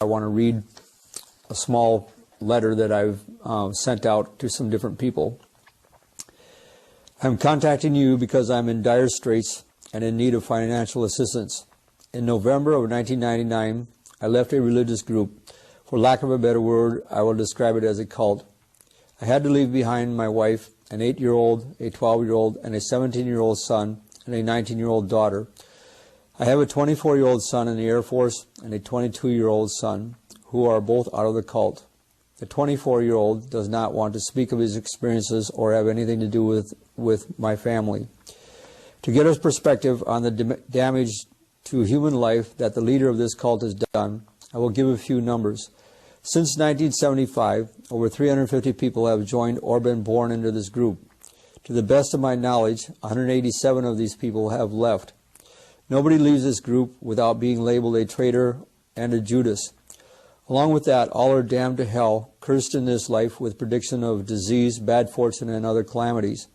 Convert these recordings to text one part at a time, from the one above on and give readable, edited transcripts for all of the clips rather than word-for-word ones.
I want to read a small letter that I've sent out to some different people. I'm contacting you because I'm in dire straits and in need of financial assistance. In November of 1999, I left a religious group. For lack of a better word, I will describe it as a cult. I had to leave behind my wife, an 8-year-old, a 12-year-old, and a 17-year-old son, and a 19-year-old daughter. I have a 24-year-old son in the Air Force and a 22-year-old son, who are both out of the cult. The 24-year-old does not want to speak of his experiences or have anything to do with my family. To get us perspective on the damage to human life that the leader of this cult has done, I will give a few numbers. Since 1975, over 350 people have joined or been born into this group. To the best of my knowledge, 187 of these people have left. Nobody leaves this group without being labeled a traitor and a Judas. Along with that, all are damned to hell, cursed in this life with prediction of disease, bad fortune, and other calamities.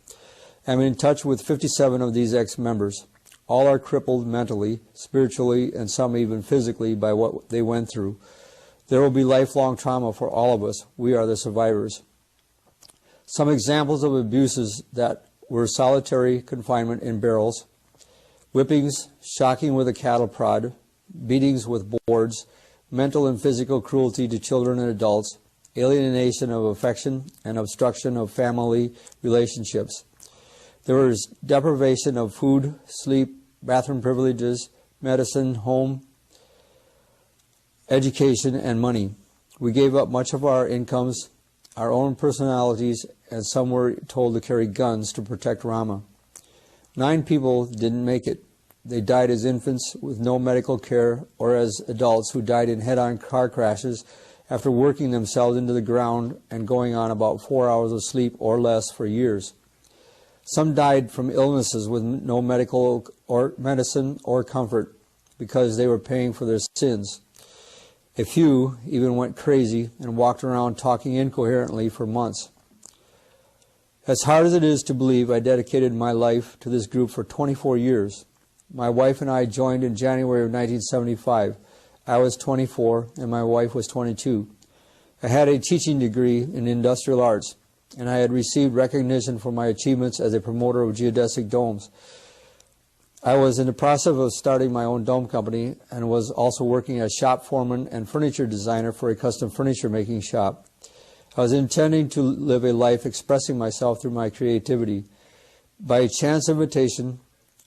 I'm in touch with 57 of these ex-members. All are crippled mentally, spiritually, and some even physically by what they went through. There will be lifelong trauma for all of us. We are the survivors. Some examples of abuses that were solitary confinement in barrels, whippings, shocking with a cattle prod, beatings with boards, mental and physical cruelty to children and adults, alienation of affection, and obstruction of family relationships. There was deprivation of food, sleep, bathroom privileges, medicine, home, education, and money. We gave up much of our incomes, our own personalities, and some were told to carry guns to protect Rama. 9 people didn't make it. They died as infants with no medical care or as adults who died in head-on car crashes after working themselves into the ground and going on about 4 hours of sleep or less for years. Some died from illnesses with no medical or medicine or comfort because they were paying for their sins. A few even went crazy and walked around talking incoherently for months. As hard as it is to believe, I dedicated my life to this group for 24 years. My wife and I joined in January of 1975. I was 24 and my wife was 22. I had a teaching degree in industrial arts, and I had received recognition for my achievements as a promoter of geodesic domes. I was in the process of starting my own dome company and was also working as shop foreman and furniture designer for a custom furniture making shop. I was intending to live a life expressing myself through my creativity. By a chance invitation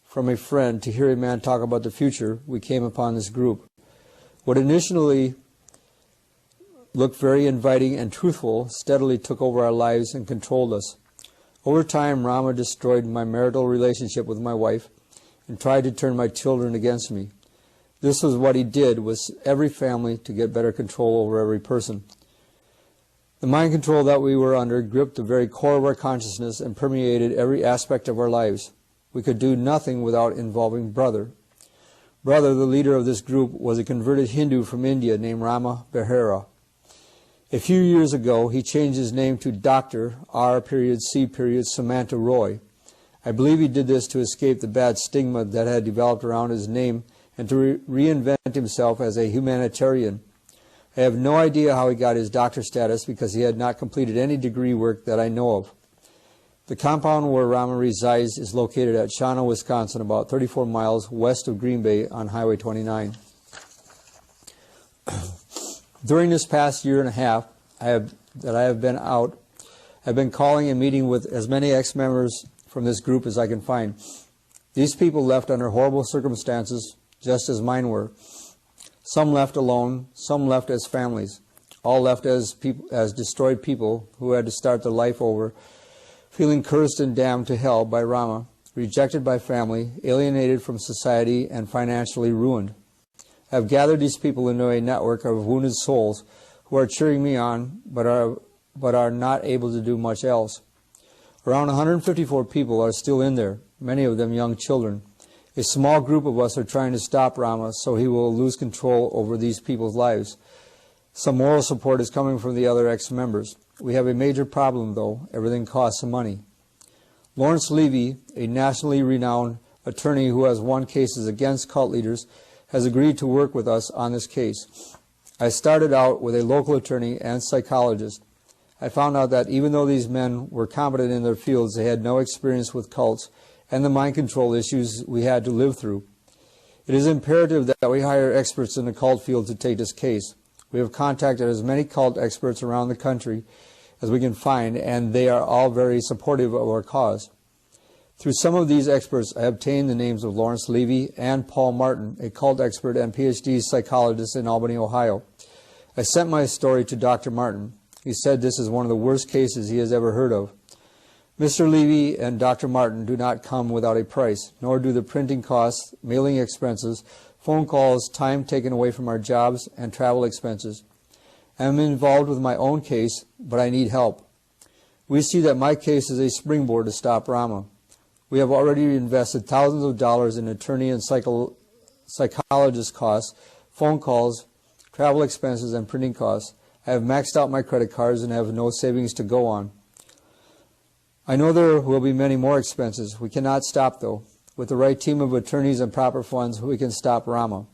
from a friend to hear a man talk about the future, we came upon this group. What initially looked very inviting and truthful steadily took over our lives and controlled us. Over time, Rama destroyed my marital relationship with my wife and tried to turn my children against me. This was what he did with every family to get better control over every person. The mind control that we were under gripped the very core of our consciousness and permeated every aspect of our lives. We could do nothing without involving Brother. Brother, the leader of this group, was a converted Hindu from India named Rama Behera. A few years ago, he changed his name to Dr. R.C. Samanta Roy. I believe he did this to escape the bad stigma that had developed around his name and to reinvent himself as a humanitarian. I have no idea how he got his doctor status because he had not completed any degree work that I know of. The compound where Rama resides is located at Shawano, Wisconsin, about 34 miles west of Green Bay on Highway 29. During this past year and a half I've been calling and meeting with as many ex-members from this group as I can find. These people left under horrible circumstances, just as mine were. Some left alone, some left as families. All left as destroyed people who had to start their life over, feeling cursed and damned to hell by Rama, rejected by family, alienated from society, and financially ruined. I have gathered these people into a network of wounded souls who are cheering me on, but are not able to do much else. Around 154 people are still in there, many of them young children. A small group of us are trying to stop Rama so he will lose control over these people's lives. Some moral support is coming from the other ex-members. We have a major problem, though. Everything costs some money. Lawrence Levy, a nationally renowned attorney who has won cases against cult leaders, has agreed to work with us on this case. I started out with a local attorney and psychologist. I found out that even though these men were competent in their fields, they had no experience with cults and the mind control issues we had to live through. It is imperative that we hire experts in the cult field to take this case. We have contacted as many cult experts around the country as we can find, and they are all very supportive of our cause. Through some of these experts, I obtained the names of Lawrence Levy and Paul Martin, a cult expert and PhD psychologist in Albany, Ohio. I sent my story to Dr. Martin. He said this is one of the worst cases he has ever heard of. Mr. Levy and Dr. Martin do not come without a price, nor do the printing costs, mailing expenses, phone calls, time taken away from our jobs, and travel expenses. I am involved with my own case, but I need help. We see that my case is a springboard to stop Rama. We have already invested thousands of dollars in attorney and psychologist costs, phone calls, travel expenses, and printing costs. I have maxed out my credit cards and have no savings to go on. I know there will be many more expenses. We cannot stop, though. With the right team of attorneys and proper funds, we can stop Rama.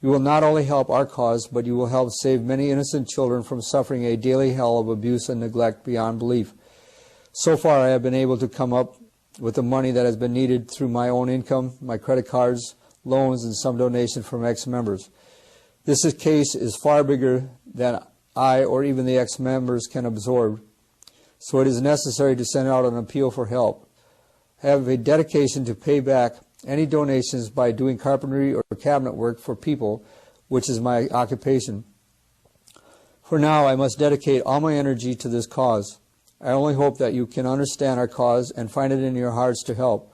You will not only help our cause, but you will help save many innocent children from suffering a daily hell of abuse and neglect beyond belief. So far, I have been able to come up with the money that has been needed through my own income, my credit cards, loans, and some donation from ex-members. This case is far bigger than I or even the ex-members can absorb, so it is necessary to send out an appeal for help. I have a dedication to pay back any donations by doing carpentry or cabinet work for people, which is my occupation. For now, I must dedicate all my energy to this cause. I only hope that you can understand our cause and find it in your hearts to help.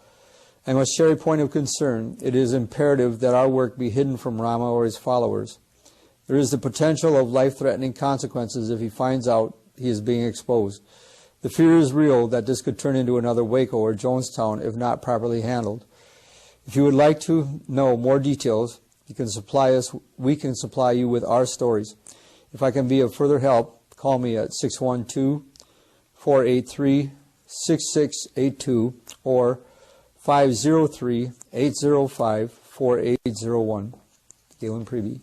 I must share a point of concern. It is imperative that our work be hidden from Rama or his followers. There is the potential of life-threatening consequences if he finds out he is being exposed. The fear is real that this could turn into another Waco or Jonestown if not properly handled. If you would like to know more details, we can supply you with our stories. If I can be of further help, call me at 612-483-6682 or 503-805-4801. Gaeland Priebe.